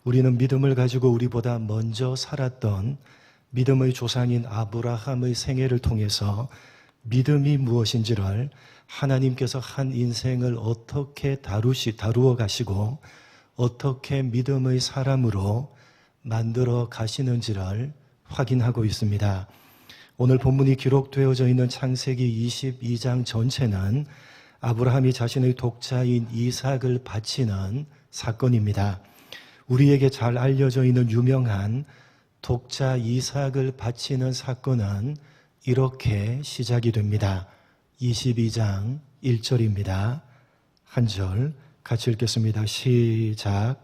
우리는 믿음을 가지고 우리보다 먼저 살았던 믿음의 조상인 아브라함의 생애를 통해서 믿음이 무엇인지를 하나님께서 한 인생을 어떻게 다루어 가시고 어떻게 믿음의 사람으로 만들어 가시는지를 확인하고 있습니다. 오늘 본문이 기록되어져 있는 창세기 22장 전체는 아브라함이 자신의 독자인 이삭을 바치는 사건입니다. 우리에게 잘 알려져 있는 유명한 독자 이삭을 바치는 사건은 이렇게 시작이 됩니다. 22장 1절입니다. 한 절 같이 읽겠습니다. 시작.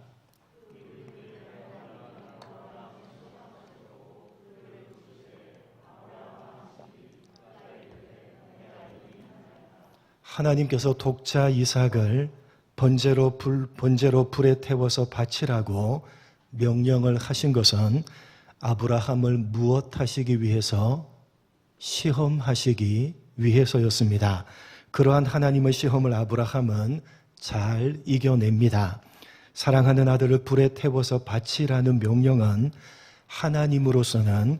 하나님께서 독자 이삭을 번제로 불에 태워서 바치라고 명령을 하신 것은 아브라함을 무엇하시기 위해서? 시험하시기 위해서였습니다. 그러한 하나님의 시험을 아브라함은 잘 이겨냅니다. 사랑하는 아들을 불에 태워서 바치라는 명령은 하나님으로서는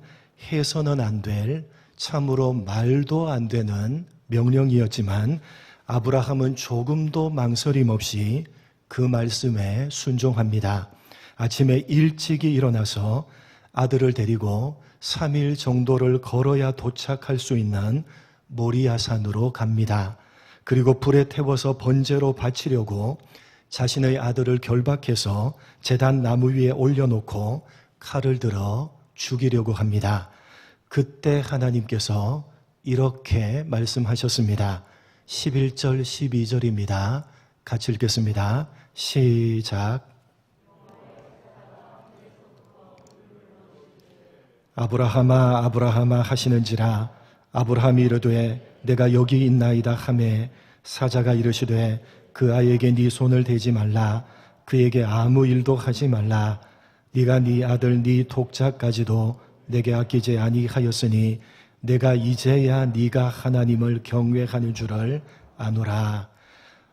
해서는 안 될, 참으로 말도 안 되는 명령이었지만 아브라함은 조금도 망설임 없이 그 말씀에 순종합니다. 아침에 일찍이 일어나서 아들을 데리고 3일 정도를 걸어야 도착할 수 있는 모리아산으로 갑니다. 그리고 불에 태워서 번제로 바치려고 자신의 아들을 결박해서 제단 나무 위에 올려놓고 칼을 들어 죽이려고 합니다. 그때 하나님께서 이렇게 말씀하셨습니다. 11절 12절입니다. 같이 읽겠습니다. 시작. 아브라함아 아브라함아 하시는지라 아브라함이 이르되 내가 여기 있나이다 하매 사자가 이르시되 그 아이에게 네 손을 대지 말라 그에게 아무 일도 하지 말라 네가 네 아들 네 독자까지도 내게 아끼지 아니하였으니 내가 이제야 네가 하나님을 경외하는 줄을 아노라.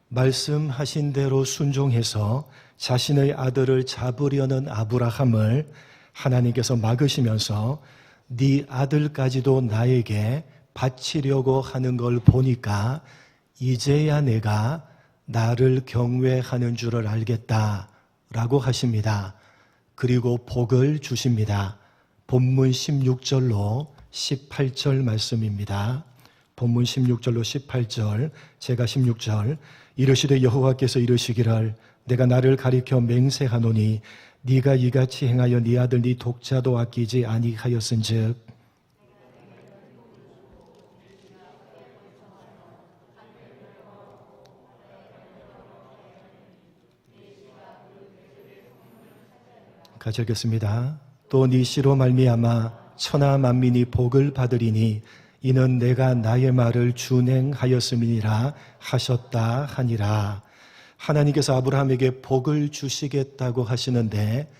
말씀하신 대로 순종해서 자신의 아들을 잡으려는 아브라함을 하나님께서 막으시면서 네 아들까지도 나에게 바치려고 하는 걸 보니까 이제야 내가 나를 경외하는 줄을 알겠다라고 하십니다. 그리고 복을 주십니다. 본문 16절로 18절 말씀입니다. 본문 16절로 18절, 제가 16절. 이르시되 여호와께서 이르시기를 내가 나를 가리켜 맹세하노니 네가 이같이 행하여 네 아들 네 독자도 아끼지 아니하였은즉 같이 읽겠습니다. 또 네 씨로 말미암아 천하 만민이 복을 받으리니 이는 내가 나의 말을 준행하였음이니라 하셨다 하니라. 하나님께서 아브라함에게 복을 주시겠다고 하시는데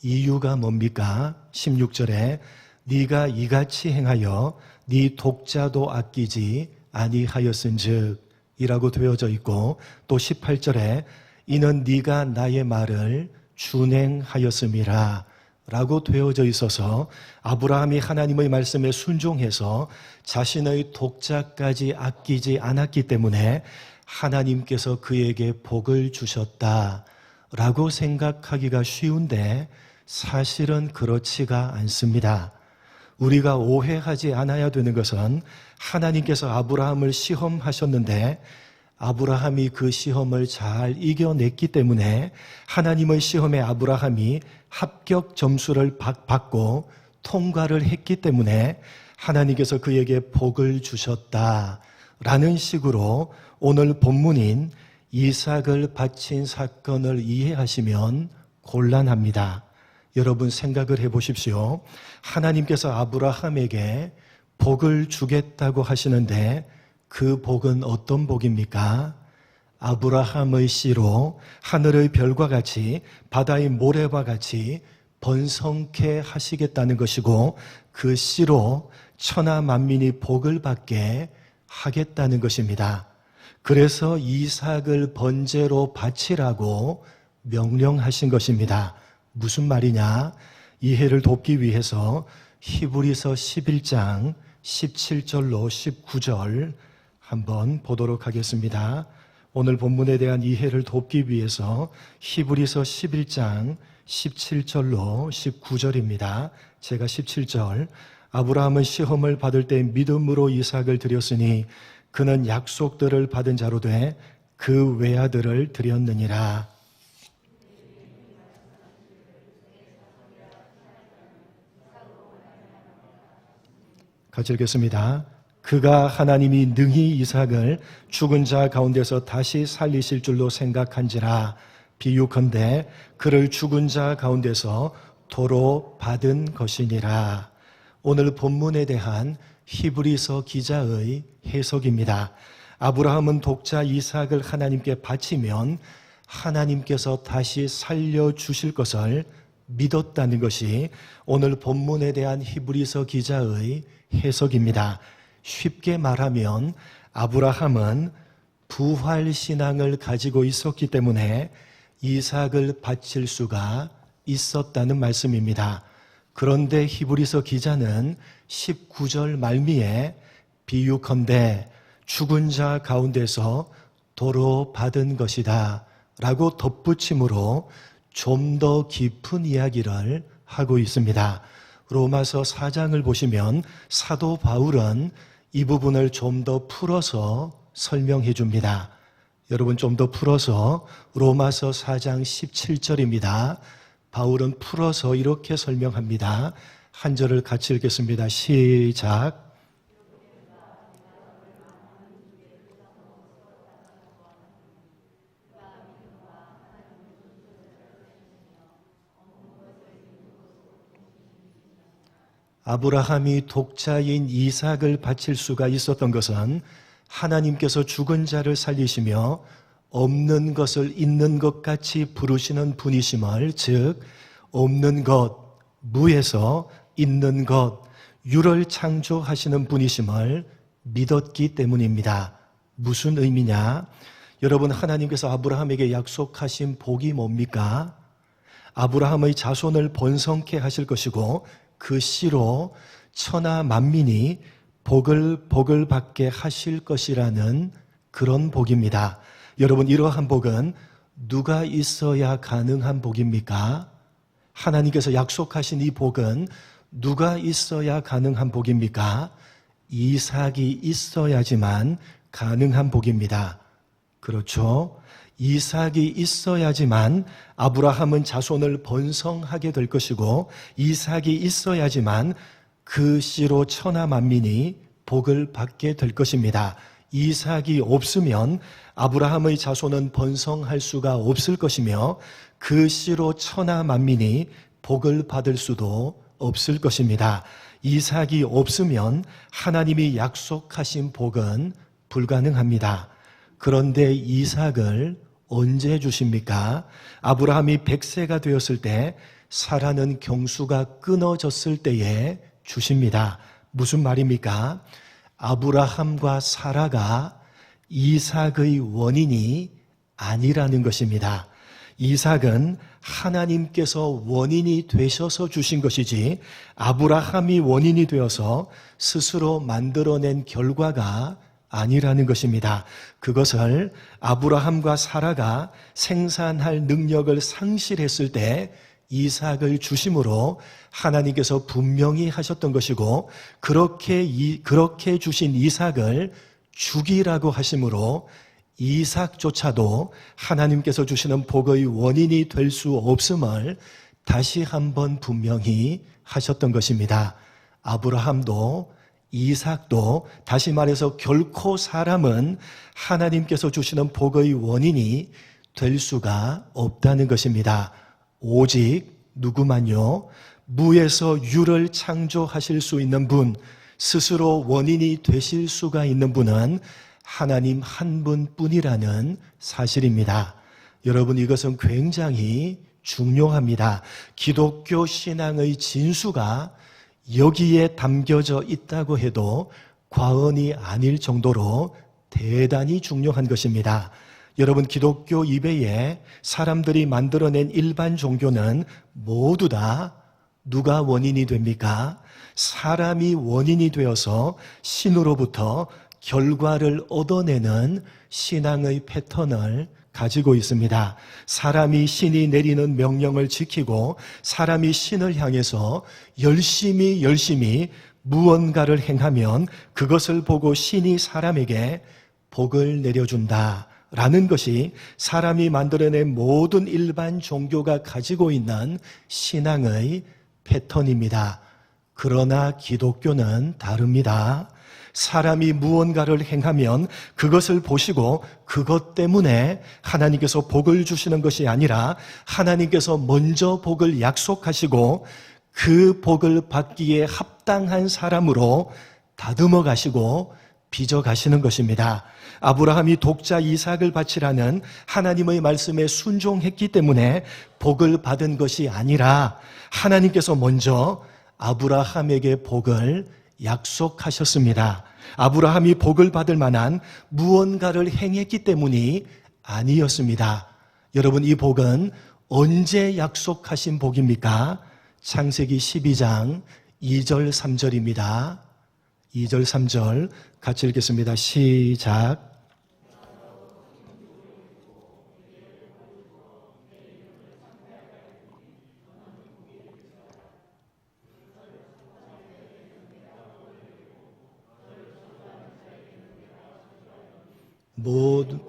이유가 뭡니까? 16절에 네가 이같이 행하여 네 독자도 아끼지 아니하였은즉 이라고 되어져 있고 또 18절에 이는 네가 나의 말을 준행하였음이라 라고 되어져 있어서 아브라함이 하나님의 말씀에 순종해서 자신의 독자까지 아끼지 않았기 때문에 하나님께서 그에게 복을 주셨다라고 생각하기가 쉬운데 사실은 그렇지가 않습니다. 우리가 오해하지 않아야 되는 것은 하나님께서 아브라함을 시험하셨는데 아브라함이 그 시험을 잘 이겨냈기 때문에 하나님의 시험에 아브라함이 합격 점수를 받고 통과를 했기 때문에 하나님께서 그에게 복을 주셨다라는 식으로 오늘 본문인 이삭을 바친 사건을 이해하시면 곤란합니다. 여러분 생각을 해보십시오. 하나님께서 아브라함에게 복을 주겠다고 하시는데 그 복은 어떤 복입니까? 아브라함의 씨로 하늘의 별과 같이 바다의 모래와 같이 번성케 하시겠다는 것이고 그 씨로 천하 만민이 복을 받게 하겠다는 것입니다. 그래서 이삭을 번제로 바치라고 명령하신 것입니다. 무슨 말이냐? 이해를 돕기 위해서 히브리서 11장 17절로 19절 한번 보도록 하겠습니다. 오늘 본문에 대한 이해를 돕기 위해서 히브리서 11장 17절로 19절입니다. 제가 17절, 아브라함은 시험을 받을 때 믿음으로 이삭을 드렸으니 그는 약속들을 받은 자로 돼 그 외아들을 드렸느니라. 같이 읽겠습니다. 그가 하나님이 능히 이삭을 죽은 자 가운데서 다시 살리실 줄로 생각한지라. 비유컨대 그를 죽은 자 가운데서 도로 받은 것이니라. 오늘 본문에 대한 히브리서 기자의 해석입니다. 아브라함은 독자 이삭을 하나님께 바치면 하나님께서 다시 살려주실 것을 믿었다는 것이 오늘 본문에 대한 히브리서 기자의 해석입니다. 쉽게 말하면 아브라함은 부활신앙을 가지고 있었기 때문에 이삭을 바칠 수가 있었다는 말씀입니다. 그런데 히브리서 기자는 19절 말미에 비유컨대 죽은 자 가운데서 도로 받은 것이다 라고 덧붙임으로 좀 더 깊은 이야기를 하고 있습니다. 로마서 4장을 보시면 사도 바울은 이 부분을 좀 더 풀어서 설명해 줍니다. 여러분 좀 더 풀어서 로마서 4장 17절입니다. 바울은 풀어서 이렇게 설명합니다. 한 절을 같이 읽겠습니다. 시작. 아브라함이 독자인 이삭을 바칠 수가 있었던 것은 하나님께서 죽은 자를 살리시며 없는 것을 있는 것 같이 부르시는 분이심을, 즉 없는 것, 무에서 있는 것, 유를 창조하시는 분이심을 믿었기 때문입니다. 무슨 의미냐? 여러분, 하나님께서 아브라함에게 약속하신 복이 뭡니까? 아브라함의 자손을 번성케 하실 것이고 그 씨로 천하 만민이 복을 받게 하실 것이라는 그런 복입니다. 여러분, 이러한 복은 누가 있어야 가능한 복입니까? 하나님께서 약속하신 이 복은 누가 있어야 가능한 복입니까? 이삭이 있어야지만 가능한 복입니다. 그렇죠? 이삭이 있어야지만 아브라함은 자손을 번성하게 될 것이고 이삭이 있어야지만 그 씨로 천하 만민이 복을 받게 될 것입니다. 이삭이 없으면 아브라함의 자손은 번성할 수가 없을 것이며 그 씨로 천하 만민이 복을 받을 수도 없을 것입니다. 이삭이 없으면 하나님이 약속하신 복은 불가능합니다. 그런데 이삭을 언제 주십니까? 아브라함이 100세가 되었을 때 사라는 경수가 끊어졌을 때에 주십니다. 무슨 말입니까? 아브라함과 사라가 이삭의 원인이 아니라는 것입니다. 이삭은 하나님께서 원인이 되셔서 주신 것이지 아브라함이 원인이 되어서 스스로 만들어낸 결과가 아니라는 것입니다. 그것을 아브라함과 사라가 생산할 능력을 상실했을 때 이삭을 주심으로 하나님께서 분명히 하셨던 것이고 그렇게 주신 이삭을 죽이라고 하심으로 이삭조차도 하나님께서 주시는 복의 원인이 될 수 없음을 다시 한번 분명히 하셨던 것입니다. 아브라함도 이삭도, 다시 말해서 결코 사람은 하나님께서 주시는 복의 원인이 될 수가 없다는 것입니다. 오직 누구만요? 무에서 유를 창조하실 수 있는 분, 스스로 원인이 되실 수가 있는 분은 하나님 한 분뿐이라는 사실입니다. 여러분, 이것은 굉장히 중요합니다. 기독교 신앙의 진수가 여기에 담겨져 있다고 해도 과언이 아닐 정도로 대단히 중요한 것입니다. 여러분, 기독교 이외에 사람들이 만들어낸 일반 종교는 모두 다 누가 원인이 됩니까? 사람이 원인이 되어서 신으로부터 결과를 얻어내는 신앙의 패턴을 가지고 있습니다. 사람이 신이 내리는 명령을 지키고 사람이 신을 향해서 열심히 무언가를 행하면 그것을 보고 신이 사람에게 복을 내려준다 라는 것이 사람이 만들어낸 모든 일반 종교가 가지고 있는 신앙의 패턴입니다. 그러나 기독교는 다릅니다. 사람이 무언가를 행하면 그것을 보시고 그것 때문에 하나님께서 복을 주시는 것이 아니라 하나님께서 먼저 복을 약속하시고 그 복을 받기에 합당한 사람으로 다듬어 가시고 빚어 가시는 것입니다. 아브라함이 독자 이삭을 바치라는 하나님의 말씀에 순종했기 때문에 복을 받은 것이 아니라 하나님께서 먼저 아브라함에게 복을 약속하셨습니다. 아브라함이 복을 받을 만한 무언가를 행했기 때문이 아니었습니다. 여러분, 이 복은 언제 약속하신 복입니까? 창세기 12장 2절 3절입니다. 2절 3절 같이 읽겠습니다. 시작.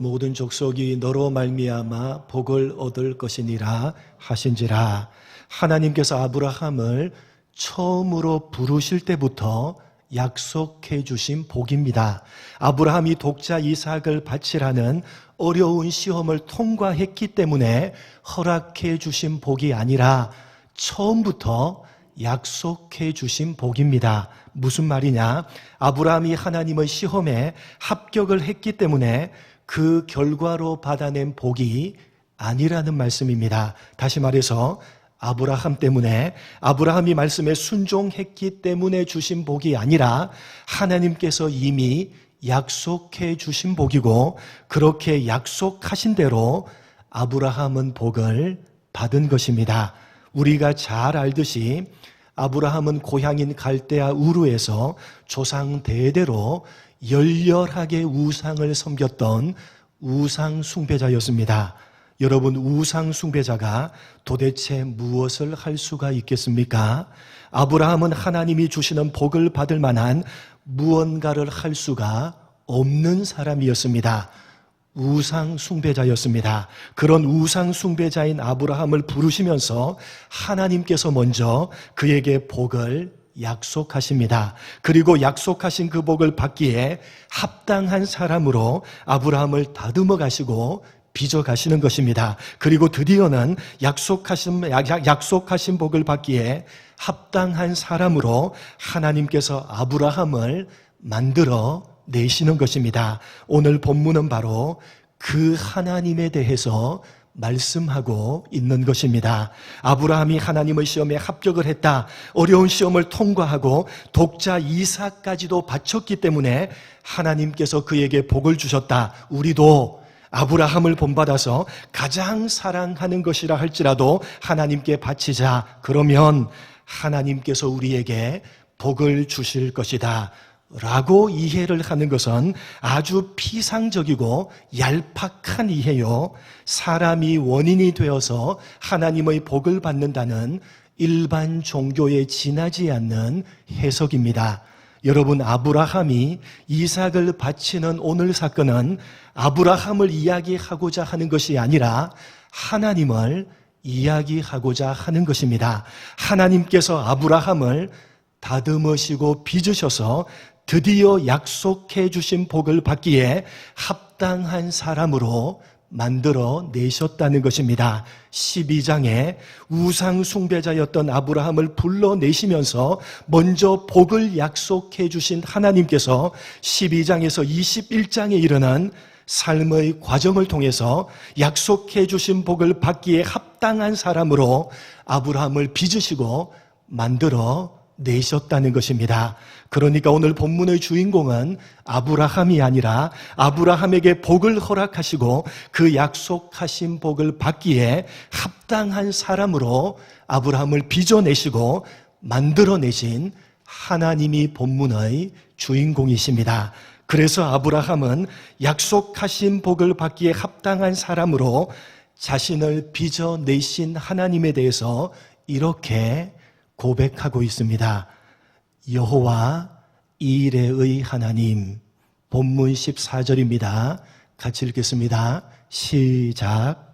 모든 족속이 너로 말미암아 복을 얻을 것이니라 하신지라. 하나님께서 아브라함을 처음으로 부르실 때부터 약속해 주신 복입니다. 아브라함이 독자 이삭을 바치라는 어려운 시험을 통과했기 때문에 허락해 주신 복이 아니라 처음부터 약속해 주신 복입니다. 무슨 말이냐? 아브라함이 하나님의 시험에 합격을 했기 때문에 그 결과로 받아낸 복이 아니라는 말씀입니다. 다시 말해서 아브라함 때문에, 아브라함이 말씀에 순종했기 때문에 주신 복이 아니라 하나님께서 이미 약속해 주신 복이고, 그렇게 약속하신 대로 아브라함은 복을 받은 것입니다. 우리가 잘 알듯이 아브라함은 고향인 갈대아 우르에서 조상 대대로 열렬하게 우상을 섬겼던 우상 숭배자였습니다. 여러분, 우상 숭배자가 도대체 무엇을 할 수가 있겠습니까? 아브라함은 하나님이 주시는 복을 받을 만한 무언가를 할 수가 없는 사람이었습니다. 우상 숭배자였습니다. 그런 우상 숭배자인 아브라함을 부르시면서 하나님께서 먼저 그에게 복을 약속하십니다. 그리고 약속하신 그 복을 받기에 합당한 사람으로 아브라함을 다듬어 가시고 빚어 가시는 것입니다. 그리고 드디어는 약속하신 복을 받기에 합당한 사람으로 하나님께서 아브라함을 만들어 내시는 것입니다. 오늘 본문은 바로 그 하나님에 대해서 말씀하고 있는 것입니다. 아브라함이 하나님의 시험에 합격을 했다. 어려운 시험을 통과하고 독자 이삭까지도 바쳤기 때문에 하나님께서 그에게 복을 주셨다. 우리도 아브라함을 본받아서 가장 사랑하는 것이라 할지라도 하나님께 바치자. 그러면 하나님께서 우리에게 복을 주실 것이다 라고 이해를 하는 것은 아주 피상적이고 얄팍한 이해요. 사람이 원인이 되어서 하나님의 복을 받는다는 일반 종교에 지나지 않는 해석입니다. 여러분, 아브라함이 이삭을 바치는 오늘 사건은 아브라함을 이야기하고자 하는 것이 아니라 하나님을 이야기하고자 하는 것입니다. 하나님께서 아브라함을 다듬으시고 빚으셔서 드디어 약속해 주신 복을 받기에 합당한 사람으로 만들어 내셨다는 것입니다. 12장에 우상 숭배자였던 아브라함을 불러내시면서 먼저 복을 약속해 주신 하나님께서 12장에서 21장에 이르는 삶의 과정을 통해서 약속해 주신 복을 받기에 합당한 사람으로 아브라함을 빚으시고 만들어 내셨다는 것입니다. 그러니까 오늘 본문의 주인공은 아브라함이 아니라 아브라함에게 복을 허락하시고 그 약속하신 복을 받기에 합당한 사람으로 아브라함을 빚어내시고 만들어내신 하나님이 본문의 주인공이십니다. 그래서 아브라함은 약속하신 복을 받기에 합당한 사람으로 자신을 빚어내신 하나님에 대해서 이렇게 고백하고 있습니다. 여호와 이레의 하나님. 본문 14절입니다. 같이 읽겠습니다. 시작.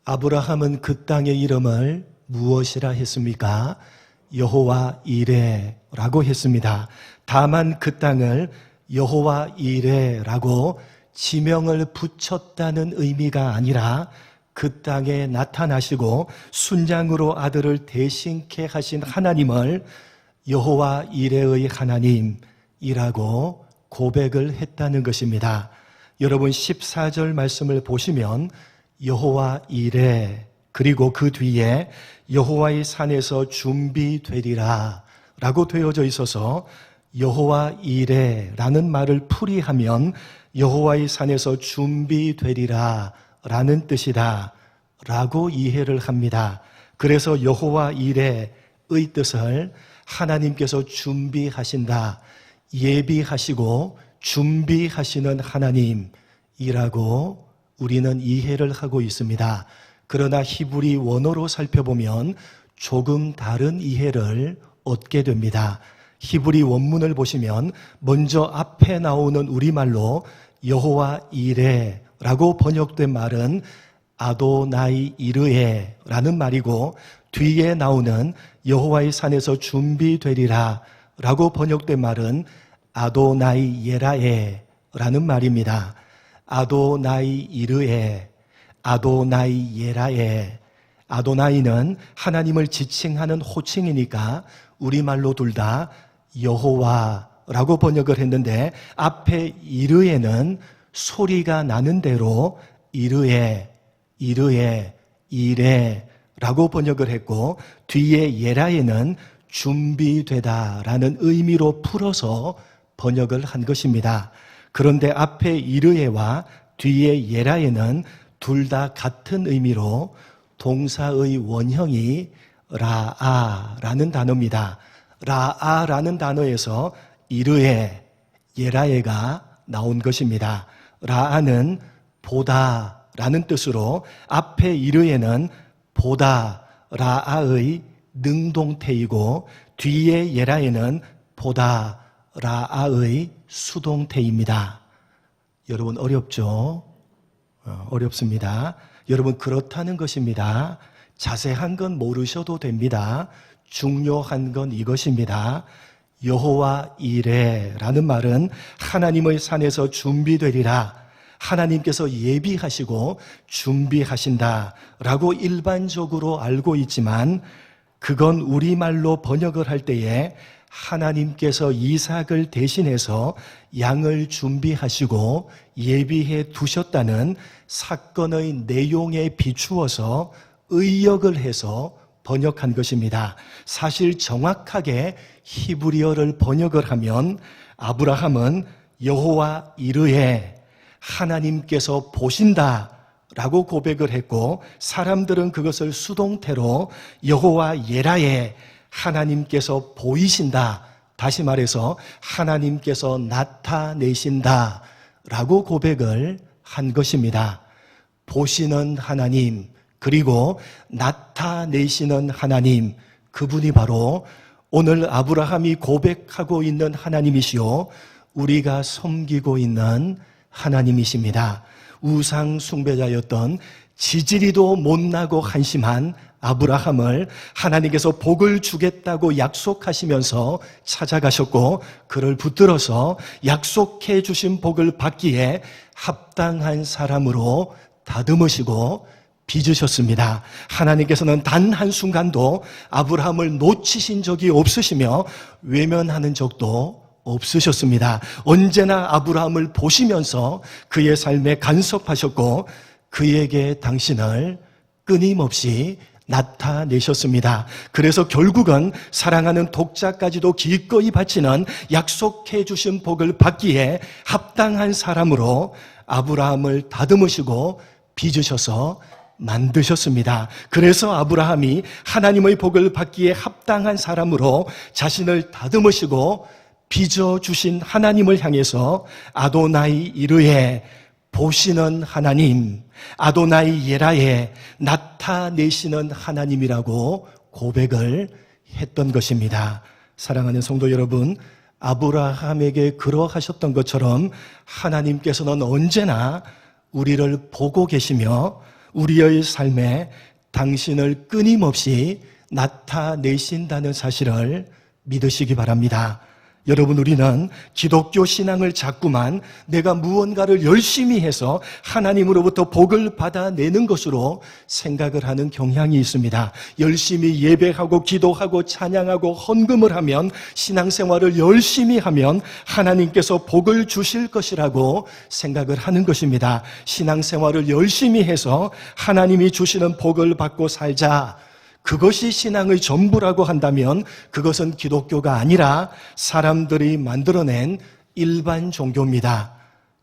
아브라함은 그 땅의 이름을 무엇이라 했습니까? 여호와 이레라고 했습니다. 다만 그 땅을 여호와 이레라고 지명을 붙였다는 의미가 아니라 그 땅에 나타나시고 순장으로 아들을 대신케 하신 하나님을 여호와 이레의 하나님이라고 고백을 했다는 것입니다. 여러분 14절 말씀을 보시면 여호와 이레 그리고 그 뒤에 여호와의 산에서 준비되리라 라고 되어져 있어서 여호와 이레라는 말을 풀이하면 여호와의 산에서 준비되리라 라는 뜻이다 라고 이해를 합니다. 그래서 여호와 이레의 뜻을 하나님께서 준비하신다, 예비하시고 준비하시는 하나님이라고 우리는 이해를 하고 있습니다. 그러나 히브리 원어로 살펴보면 조금 다른 이해를 얻게 됩니다. 히브리 원문을 보시면 먼저 앞에 나오는 우리말로 여호와 이레라고 번역된 말은 아도나이 이르에라는 말이고 뒤에 나오는 여호와의 산에서 준비되리라 라고 번역된 말은 아도나이 예라에라는 말입니다. 아도나이 이르에, 아도나이 예라에. 아도나이는 하나님을 지칭하는 호칭이니까 우리말로 둘 다 여호와라고 번역을 했는데 앞에 이르에는 소리가 나는 대로 이르에, 이르에, 이레라고 번역을 했고 뒤에 예라에는 준비되다라는 의미로 풀어서 번역을 한 것입니다. 그런데 앞에 이르에와 뒤에 예라에는 둘 다 같은 의미로 동사의 원형이 라아라는 단어입니다. 라아라는 단어에서 이르에, 예라에가 나온 것입니다. 라아는 보다라는 뜻으로 앞에 이르에는 보다, 라아의 능동태이고 뒤에 예라에는 보다, 라아의 수동태입니다. 여러분 어렵죠? 어렵습니다. 여러분 그렇다는 것입니다. 자세한 건 모르셔도 됩니다. 중요한 건 이것입니다. 여호와 이레라는 말은 하나님의 산에서 준비되리라, 하나님께서 예비하시고 준비하신다라고 일반적으로 알고 있지만 그건 우리말로 번역을 할 때에 하나님께서 이삭을 대신해서 양을 준비하시고 예비해 두셨다는 사건의 내용에 비추어서 의역을 해서 번역한 것입니다. 사실 정확하게 히브리어를 번역을 하면 아브라함은 여호와 이르에 하나님께서 보신다 라고 고백을 했고 사람들은 그것을 수동태로 여호와 예라에 하나님께서 보이신다, 다시 말해서 하나님께서 나타내신다 라고 고백을 한 것입니다. 보시는 하나님 그리고 나타내시는 하나님, 그분이 바로 오늘 아브라함이 고백하고 있는 하나님이시요 우리가 섬기고 있는 하나님이십니다. 우상 숭배자였던 지지리도 못나고 한심한 아브라함을 하나님께서 복을 주겠다고 약속하시면서 찾아가셨고 그를 붙들어서 약속해 주신 복을 받기에 합당한 사람으로 다듬으시고 빚으셨습니다. 하나님께서는 단 한순간도 아브라함을 놓치신 적이 없으시며 외면하는 적도 없으셨습니다. 언제나 아브라함을 보시면서 그의 삶에 간섭하셨고 그에게 당신을 끊임없이 나타내셨습니다. 그래서 결국은 사랑하는 독자까지도 기꺼이 바치는 약속해 주신 복을 받기에 합당한 사람으로 아브라함을 다듬으시고 빚으셔서 만드셨습니다. 그래서 아브라함이 하나님의 복을 받기에 합당한 사람으로 자신을 다듬으시고 빚어주신 하나님을 향해서 아도나이 이르에 보시는 하나님, 아도나이 예라에 나타내시는 하나님이라고 고백을 했던 것입니다. 사랑하는 성도 여러분, 아브라함에게 그러하셨던 것처럼 하나님께서는 언제나 우리를 보고 계시며 우리의 삶에 당신을 끊임없이 나타내신다는 사실을 믿으시기 바랍니다. 여러분, 우리는 기독교 신앙을 자꾸만 내가 무언가를 열심히 해서 하나님으로부터 복을 받아내는 것으로 생각을 하는 경향이 있습니다. 열심히 예배하고 기도하고 찬양하고 헌금을 하면, 신앙생활을 열심히 하면 하나님께서 복을 주실 것이라고 생각을 하는 것입니다. 신앙생활을 열심히 해서 하나님이 주시는 복을 받고 살자, 그것이 신앙의 전부라고 한다면 그것은 기독교가 아니라 사람들이 만들어낸 일반 종교입니다.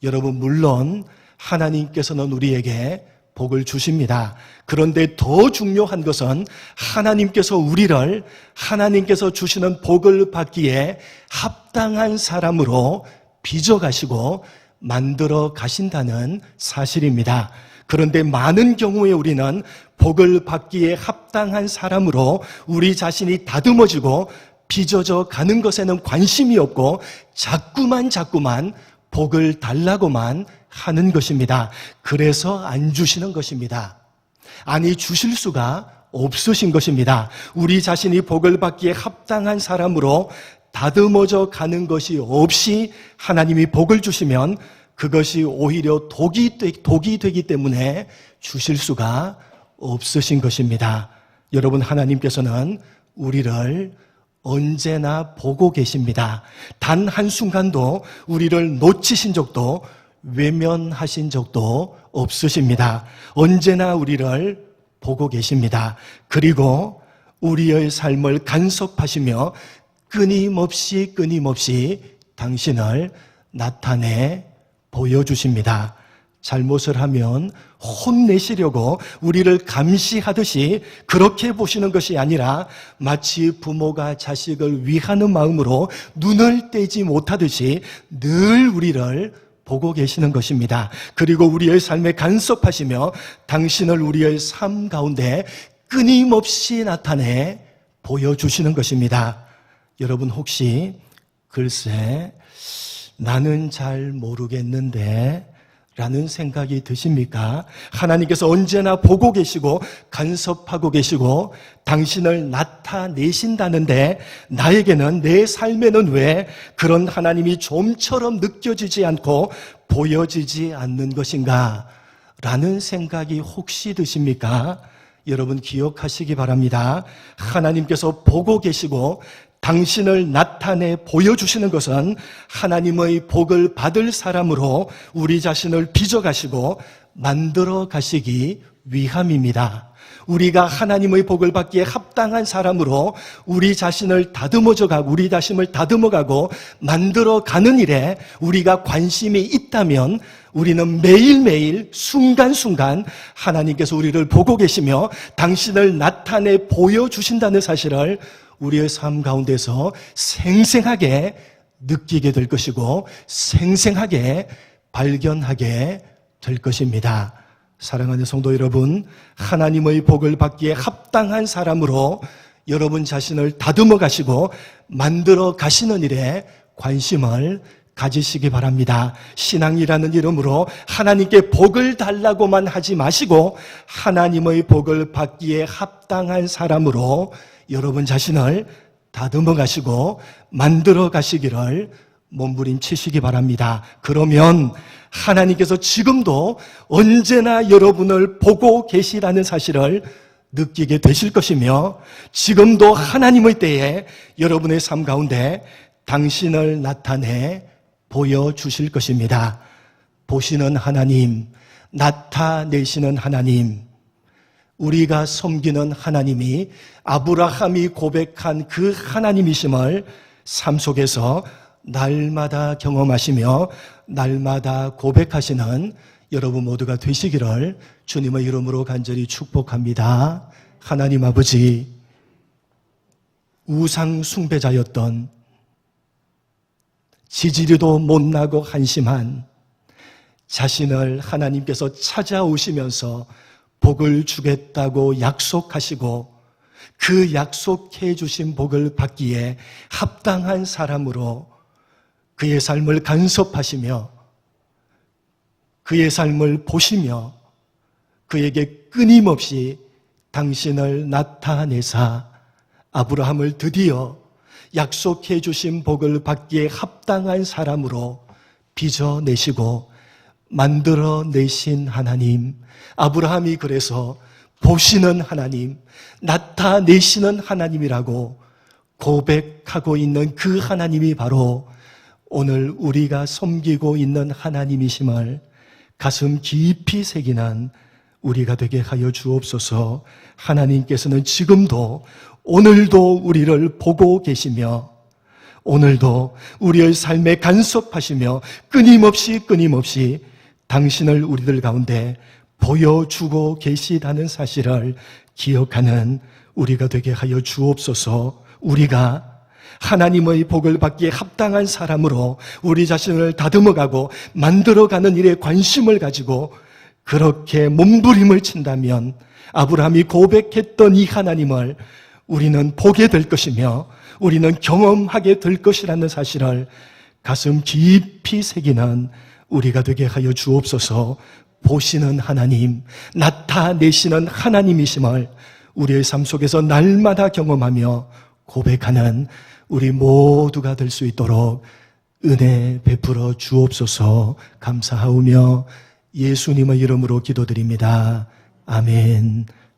여러분, 물론 하나님께서는 우리에게 복을 주십니다. 그런데 더 중요한 것은 하나님께서 우리를 하나님께서 주시는 복을 받기에 합당한 사람으로 빚어가시고 만들어 가신다는 사실입니다. 그런데 많은 경우에 우리는 복을 받기에 합당한 사람으로 우리 자신이 다듬어지고 빚어져 가는 것에는 관심이 없고 자꾸만 복을 달라고만 하는 것입니다. 그래서 안 주시는 것입니다. 아니, 주실 수가 없으신 것입니다. 우리 자신이 복을 받기에 합당한 사람으로 다듬어져 가는 것이 없이 하나님이 복을 주시면 그것이 오히려 독이 되기 때문에 주실 수가 없으신 것입니다. 여러분, 하나님께서는 우리를 언제나 보고 계십니다. 단 한순간도 우리를 놓치신 적도 외면하신 적도 없으십니다. 언제나 우리를 보고 계십니다. 그리고 우리의 삶을 간섭하시며 끊임없이 당신을 나타내 보여주십니다. 잘못을 하면 혼내시려고 우리를 감시하듯이 그렇게 보시는 것이 아니라 마치 부모가 자식을 위하는 마음으로 눈을 떼지 못하듯이 늘 우리를 보고 계시는 것입니다. 그리고 우리의 삶에 간섭하시며 당신을 우리의 삶 가운데 끊임없이 나타내 보여주시는 것입니다. 여러분, 혹시 글쎄 나는 잘 모르겠는데 라는 생각이 드십니까? 하나님께서 언제나 보고 계시고 간섭하고 계시고 당신을 나타내신다는데 나에게는, 내 삶에는 왜 그런 하나님이 좀처럼 느껴지지 않고 보여지지 않는 것인가? 라는 생각이 혹시 드십니까? 여러분, 기억하시기 바랍니다. 하나님께서 보고 계시고 당신을 나타내 보여주시는 것은 하나님의 복을 받을 사람으로 우리 자신을 빚어가시고 만들어 가시기 위함입니다. 우리가 하나님의 복을 받기에 합당한 사람으로 우리 자신을 다듬어가고 만들어 가는 일에 우리가 관심이 있다면 우리는 매일매일 순간순간 하나님께서 우리를 보고 계시며 당신을 나타내 보여주신다는 사실을 우리의 삶 가운데서 생생하게 느끼게 될 것이고 생생하게 발견하게 될 것입니다. 사랑하는 성도 여러분, 하나님의 복을 받기에 합당한 사람으로 여러분 자신을 다듬어 가시고 만들어 가시는 일에 관심을 가지시기 바랍니다. 신앙이라는 이름으로 하나님께 복을 달라고만 하지 마시고 하나님의 복을 받기에 합당한 사람으로 여러분 자신을 다듬어 가시고 만들어 가시기를 몸부림치시기 바랍니다. 그러면 하나님께서 지금도 언제나 여러분을 보고 계시다는 사실을 느끼게 되실 것이며 지금도 하나님의 때에 여러분의 삶 가운데 당신을 나타내 보여주실 것입니다. 보시는 하나님, 나타내시는 하나님, 우리가 섬기는 하나님이 아브라함이 고백한 그 하나님이심을 삶 속에서 날마다 경험하시며 날마다 고백하시는 여러분 모두가 되시기를 주님의 이름으로 간절히 축복합니다. 하나님 아버지, 우상 숭배자였던 지지리도 못나고 한심한 자신을 하나님께서 찾아오시면서 복을 주겠다고 약속하시고 그 약속해 주신 복을 받기에 합당한 사람으로 그의 삶을 간섭하시며 그의 삶을 보시며 그에게 끊임없이 당신을 나타내사 아브라함을 드디어 약속해 주신 복을 받기에 합당한 사람으로 빚어내시고 만들어내신 하나님, 아브라함이 그래서 보시는 하나님, 나타내시는 하나님이라고 고백하고 있는 그 하나님이 바로 오늘 우리가 섬기고 있는 하나님이심을 가슴 깊이 새기는 우리가 되게 하여 주옵소서. 하나님께서는 지금도 오늘도 우리를 보고 계시며 오늘도 우리의 삶에 간섭하시며 끊임없이 당신을 우리들 가운데 보여주고 계시다는 사실을 기억하는 우리가 되게 하여 주옵소서. 우리가 하나님의 복을 받기에 합당한 사람으로 우리 자신을 다듬어가고 만들어가는 일에 관심을 가지고 그렇게 몸부림을 친다면 아브라함이 고백했던 이 하나님을 우리는 보게 될 것이며 우리는 경험하게 될 것이라는 사실을 가슴 깊이 새기는 우리가 되게 하여 주옵소서. 보시는 하나님, 나타내시는 하나님이심을 우리의 삶 속에서 날마다 경험하며 고백하는 우리 모두가 될 수 있도록 은혜 베풀어 주옵소서. 감사하오며 예수님의 이름으로 기도드립니다. 아멘.